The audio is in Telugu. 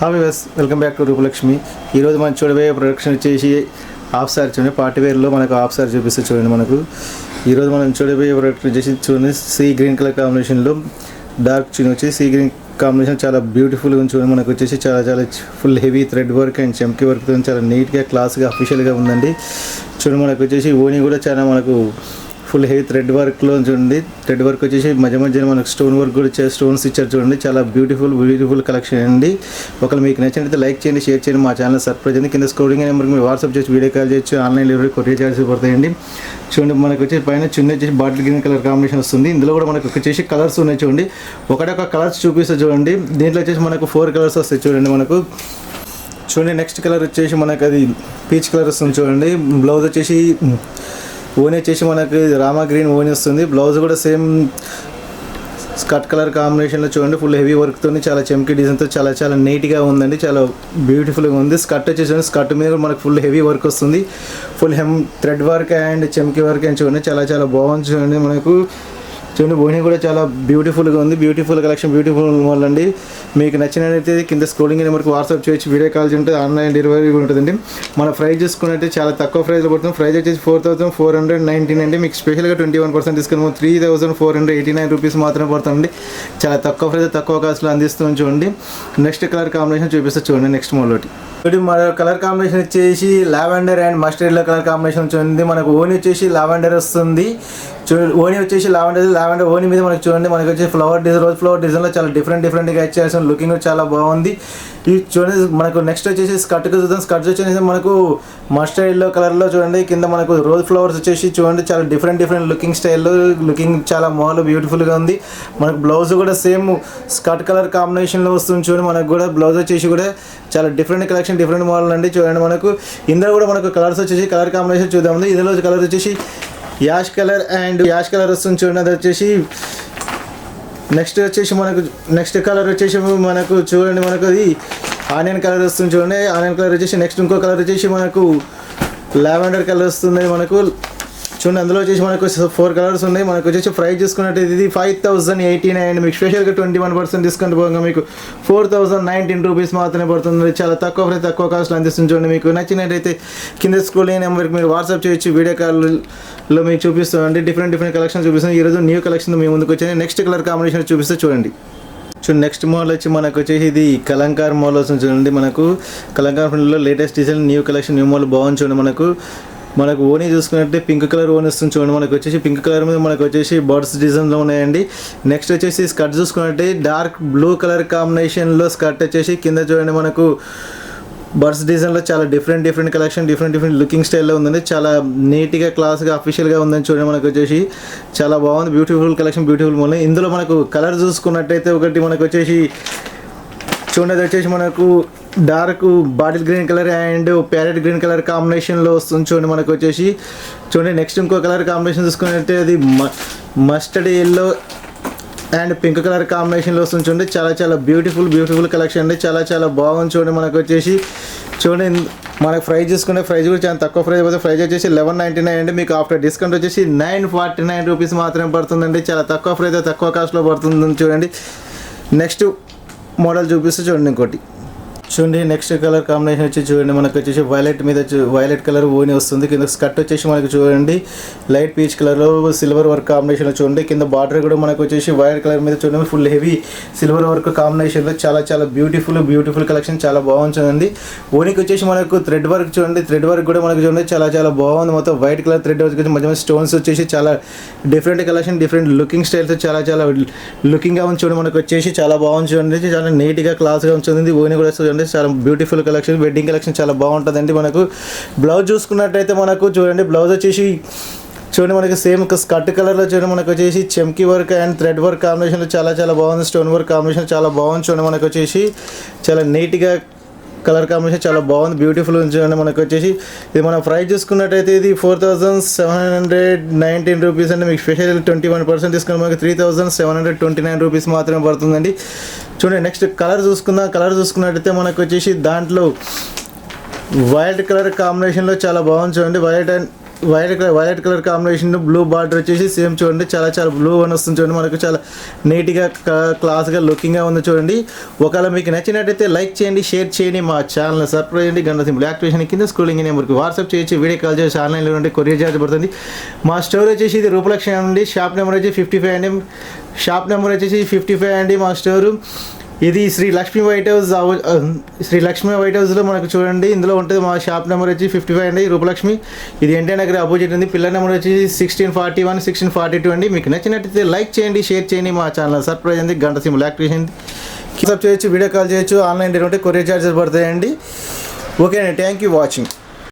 Hi viewers, welcome back to Rupalakshmi. ఈరోజు మనం చూడబోయే ప్రొడక్షన్ వచ్చేసి హాఫ్ సారీ చూడండి. పార్టీ వేర్లో మనకు హాఫ్ సారీ చూపిస్తే చూడండి. మనకు ఈరోజు మనం చూడబోయే ప్రొడక్ట్ వచ్చేసి చూడండి, సీ గ్రీన్ కలర్ కాంబినేషన్లో డార్క్ చూని వచ్చి సీ గ్రీన్ కాంబినేషన్ చాలా బ్యూటిఫుల్గా ఉంది చూడండి. మనకు వచ్చేసి చాలా full heavy thread work and చమ్కీ వర్క్తో చాలా నీట్గా క్లాస్గా అఫీషియల్గా ఉందండి. చూడండి, మనకు వచ్చేసి ఓని కూడా చాలా మనకు ఫుల్ హెవీ థ్రెడ్ వర్క్లో చూడండి. థ్రెడ్ వర్క్ వచ్చేసి మధ్య మధ్యలో మనకు స్టోన్ వర్క్ కూడా స్టోన్స్ ఇచ్చారు చూడండి. చాలా బ్యూటిఫుల్ కలెక్షన్ అండి. ఒకవేళ మీకు నచ్చినట్లయితే లైక్ చేయండి, షేర్ చేయండి, మా ఛానల్ సబ్స్క్రైబ్ చేయండి. కింద స్క్రోలింగ్ నెంబర్కి మీరు వాట్సాప్ చేసి వీడియో కాల్ చేయొచ్చు. ఆన్లైన్ డెలివరీ కొరియర్ చార్జెస్ పడతాయండి. చూడండి, మనకు వచ్చేసి పైన చున్నీ వచ్చేసి బాటిల్ గ్రీన్ కలర్ కాంబినేషన్ వస్తుంది. ఇందులో కూడా మనకు వచ్చేసి కలర్స్ ఉన్నాయి చూడండి. ఒకటొక కలర్స్ చూపిస్తే చూడండి. దీంట్లో వచ్చేసి మనకు 4 కలర్స్ వస్తాయి చూడండి. మనకు చూడండి, నెక్స్ట్ కలర్ వచ్చేసి మనకు అది పీచ్ కలర్ వస్తుంది చూడండి. బ్లౌజ్ వచ్చేసి ఓని వచ్చేసి మనకి రామా గ్రీన్ ఓని వస్తుంది. బ్లౌజ్ కూడా సేమ్ స్కర్ట్ కలర్ కాంబినేషన్లో చూడండి. ఫుల్ హెవీ వర్క్తో చాలా చమ్కీ డిజైన్తో చాలా నీట్గా ఉందండి. చాలా బ్యూటిఫుల్గా ఉంది. స్కర్ట్ వచ్చేసి స్కర్ట్ మీద మనకు ఫుల్ హెవీ వర్క్ వస్తుంది. ఫుల్ థ్రెడ్ వర్క్ అండ్ చమ్కీ వర్క్ అని చూడండి. చాలా బాగుంది చూడండి. మనకు చూడండి, ఓని కూడా చాలా బ్యూటిఫుల్గా ఉంది. బ్యూటిఫుల్ కలెక్షన్, బ్యూటిఫుల్ మోడల్ అండి. మీకు నచ్చినట్లయితే కింద స్క్రోలింగ్ నెంబర్కి వాట్సాప్ చేయొచ్చు. వీడియో కాల్ ఉంటే ఆన్లైన్ డెలివరీ ఉంటుందండి. మన ప్రైస్ చూసుకున్నట్టే చాలా తక్కువ ప్రైస్లో పడుతుంది. ప్రైస్ వచ్చేసి 4419 అండి. మీకు స్పెషల్గా 21% డిస్కౌంట్ 3489 రూపీస్ మాత్రమే పడుతుంది. చాలా తక్కువ ప్రైస్, తక్కువ కాస్ట్లో అందిస్తుంది చూడండి. నెక్స్ట్ కలర్ కాంబినేషన్ చూపిస్తే చూడండి. నెక్స్ట్ మోడల్ ఒకటి మన కలర్ కాంబినేషన్ వచ్చేసి lavender and mustard yellow colour combination వచ్చింది. మనకు ఓని వచ్చేసి లావెండర్ వస్తుంది. ఓని వచ్చేసి లావెండర్ ఓని మీద మనకు చూడండి. మనకి వచ్చి రోజ్ ఫ్లవర్ డిజైన్లో చాలా డిఫరెంట్గా ఇచ్చేసాం. లుకింగ్ చాలా బాగుంది. ఇది చూడండి, మనకు నెక్స్ట్ వచ్చేసి స్కర్ట్కి చూద్దాం. స్కర్ట్ వచ్చేసి మనకు మస్టర్డ్ ఎల్లో కలర్లో చూడండి. కింద మనకు రోజ్ ఫ్లవర్స్ వచ్చేసి చూడండి. చాలా డిఫరెంట్ లుకింగ్ స్టైల్లో లుకింగ్ చాలా మోడల్ బ్యూటిఫుల్గా ఉంది. మనకు బ్లౌజ్ కూడా సేమ్ స్కర్ట్ కలర్ కాంబినేషన్లో వస్తుంది చూడండి. మనకు కూడా బ్లౌజ్ వచ్చేసి కూడా చాలా డిఫరెంట్ కలెక్షన్, డిఫరెంట్ మోడల్ అండి. చూడండి, మనకు ఇందులో కూడా మనకు కలర్స్ వచ్చేసి కలర్ కాంబినేషన్ చూద్దాం. ఇందులో కలర్ వచ్చేసి యాష్ కలర్ వస్తుంది చూడండి. అది వచ్చేసి నెక్స్ట్ కలర్ వచ్చేసి మనకు చూడండి. మనకు అది ఆనియన్ కలర్ వస్తుంది చూడండి. ఆనియన్ కలర్ వచ్చేసి నెక్స్ట్ ఇంకో కలర్ వచ్చేసి మనకు లావెండర్ కలర్ వస్తుంది. మనకు చూడండి, అందులో వచ్చేసి మనకు 4 కలర్స్ ఉన్నాయి. మనకు వచ్చేసి ప్రైస్ చూసుకున్నట్టు ఇది 5089. మీకు స్పెషల్గా 21% డిస్కౌంట్ పోగా మీకు 4019 రూపీస్ మాత్రమే పడుతుంది. చాలా తక్కువ ప్రైస్, తక్కువ కాస్ట్లో అందిస్తుంది చూడండి. మీకు నచ్చినట్టయితే కింద స్క్రోలింగ్ నెంబర్కి మీరు వాట్సాప్ చేయొచ్చు. వీడియో కాల్లో మీకు చూపిస్తామండి. డిఫరెంట్ కలెక్షన్ చూపిస్తాం. ఈరోజు న్యూ కలెక్షన్ మీ ముందుకు వచ్చాయి. నెక్స్ట్ కలర్ కాంబినేషన్ చూపిస్తే చూడండి. నెక్స్ట్ మోడల్ వచ్చి మనకు వచ్చేసి ఇది కలంకార్ మోడల్ వస్తుంది చూడండి. మనకు కలంకార్ ఫిల్మ్లో latest design, new collection, new model బాగుంది చూడండి. మనకు ఓని చూసుకున్నట్టే పింక్ కలర్ ఓని వస్తుంది చూడండి. మనకు వచ్చేసి పింక్ కలర్ మీద మనకు వచ్చేసి బర్డ్స్ డిజైన్లో ఉన్నాయండి. నెక్స్ట్ వచ్చేసి స్కర్ట్ చూసుకున్నట్టే డార్క్ బ్లూ కలర్ కాంబినేషన్లో స్కర్ట్ వచ్చేసి కింద చూడండి. మనకు బర్డ్స్ డిజైన్లో చాలా డిఫరెంట్ కలెక్షన్, డిఫరెంట్ లుకింగ్ స్టైల్లో ఉందండి. చాలా నీట్గా క్లాస్గా అఫీషియల్గా ఉందని చూడండి. మనకు వచ్చేసి చాలా బాగుంది. Beautiful collection, beautiful model. ఇందులో మనకు కలర్ చూసుకున్నట్టయితే ఒకటి మనకు వచ్చేసి చూడండి, అది వచ్చేసి మనకు dark bottle green colour and parrot green colour కాంబినేషన్లో వస్తుంది చూడండి. మనకు వచ్చేసి చూడండి, నెక్స్ట్ ఇంకో కలర్ కాంబినేషన్ చూసుకున్నట్టే అది mustard yellow and pink colour కాంబినేషన్లో వస్తుంది చూడండి. చాలా బ్యూటిఫుల్ కలెక్షన్ అండి. చాలా బాగుంది చూడండి. మనకు వచ్చేసి చూడండి, మనకు ప్రైస్ చూసుకుంటే ప్రైస్ కూడా చాలా తక్కువ ప్రైస్ పోతే ప్రైస్ వచ్చేసి 1199 అండి. మీకు ఆఫ్టర్ డిస్కౌంట్ వచ్చేసి 949 రూపీస్ మాత్రమే పడుతుందండి. చాలా తక్కువ ప్రైస్, తక్కువ కాస్ట్లో పడుతుంది చూడండి. నెక్స్ట్ మోడల్ చూపిస్తే చూడండి. ఇంకోటి చూడండి, నెక్స్ట్ కలర్ కాంబినేషన్ వచ్చి చూడండి. మనకు వచ్చేసి వైలెట్ కలర్ ఓని వస్తుంది. కింద స్కర్ట్ వచ్చేసి మనకు చూడండి లైట్ పీచ్ కలర్లో సిల్వర్ వర్క్ కాంబినేషన్లో చూడండి. కింద బార్డర్ కూడా మనకు వచ్చేసి వైట్ కలర్ మీద చూడండి. ఫుల్ హెవీ సిల్వర్ వర్క్ కాంబినేషన్లో చాలా బ్యూటిఫుల్ కలెక్షన్, చాలా బాగుంది చూడండి. ఓనికి వచ్చేసి మనకు థ్రెడ్ వర్క్ చూడండి. థ్రెడ్ వర్క్ కూడా మనకు చూడండి చాలా బాగుంది. మొత్తం వైట్ కలర్ థ్రెడ్ వర్క్ వచ్చి మధ్య స్టోన్స్ వచ్చేసి చాలా డిఫరెంట్ కలెక్షన్, డిఫరెంట్ లుకింగ్ స్టైల్తో చాలా లుకింగ్గా ఉంది చూడండి. మనకు వచ్చేసి చాలా బాగుంది చూడండి. చాలా నీట్గా క్లాస్గా ఉంటుంది. ఓని కూడా చూడండి చాలా బ్యూటిఫుల్ కలెక్షన్, వెడ్డింగ్ కలెక్షన్ చాలా బాగుంటుందండి. మనకు బ్లౌజ్ చూసుకున్నట్టయితే మనకు చూడండి, బ్లౌజ్ వచ్చేసి చూడండి మనకి సేమ్ స్కర్ట్ కలర్లో చూడండి. మనకు వచ్చేసి చమ్కీ వర్క్ అండ్ థ్రెడ్ వర్క్ కాంబినేషన్లో చాలా బాగుంది. స్టోన్ వర్క్ కాంబినేషన్ చాలా బాగుంది చూడండి. మనకు వచ్చేసి చాలా నీట్గా కలర్ కాంబినేషన్ చాలా బాగుంది, బ్యూటిఫుల్ చూడండి. మనకు వచ్చేసి ఇది మన ప్రైస్ చూసుకున్నట్టయితే ఇది 4719 రూపీస్ అండి. మీకు స్పెషల్ 21% డిస్కౌంట్ మనకి 3729 రూపీస్ మాత్రమే పడుతుందండి. చూడండి, నెక్స్ట్ కలర్ చూసుకుందాం. కలర్ చూసుకున్నట్టయితే మనకు వచ్చేసి దాంట్లో వైట్ కలర్ కాంబినేషన్లో చాలా బాగుంది చూడండి. White and violet colour combination, blue border వచ్చేసి సేమ్ చూడండి, చాలా బ్లూ అని వస్తుంది చూడండి. మనకు చాలా నీట్గా క్లాస్గా లుకింగ్గా ఉంది చూడండి. ఒకవేళ మీకు నచ్చినట్టయితే లైక్ చేయండి, షేర్ చేయండి, మా ఛానల్ సబ్స్క్రైబ్ చేయండి. గంట సింపుల్ యాక్టివేషన్ కింద స్కూలింగ్ నెంబర్కి వాట్సాప్ చేయొచ్చు, వీడియో కాల్ చేయొచ్చు, ఆన్లైన్లో ఉంటే కొరియర్ ఛార్జ్ పడుతుంది. మా స్టోర్ వచ్చేసి ఇది రూపలక్ష్మి అండి. షాప్ నెంబర్ వచ్చి 55 అండి. షాప్ నెంబర్ వచ్చేసి 55 అండి మా స్టోరు. ఇది శ్రీ లక్ష్మీ వైట్ హౌస్లో మనకు చూడండి, ఇందులో ఉంటుంది. మా షాప్ నెంబర్ వచ్చి 55 అండి, రూపలక్ష్మి. ఇది ఎన్టీ నగర్ అపోజిట్ ఉంది. పిల్లర్ నెంబర్ వచ్చి 1641, 1642 అండి. మీకు నచ్చినట్టయితే లైక్ చేయండి, షేర్ చేయండి, మా ఛానల్ సబ్స్క్రైబ్ చేయండి. గంట సింబల్ యాక్టివేషన్ సబ్ చేయొచ్చు, వీడియో కాల్ చేయొచ్చు, ఆన్లైన్ ఉంటే కొరియర్ ఛార్జెస్ పడతాయండి. ఓకే అండి, థ్యాంక్ యూ వాచింగ్.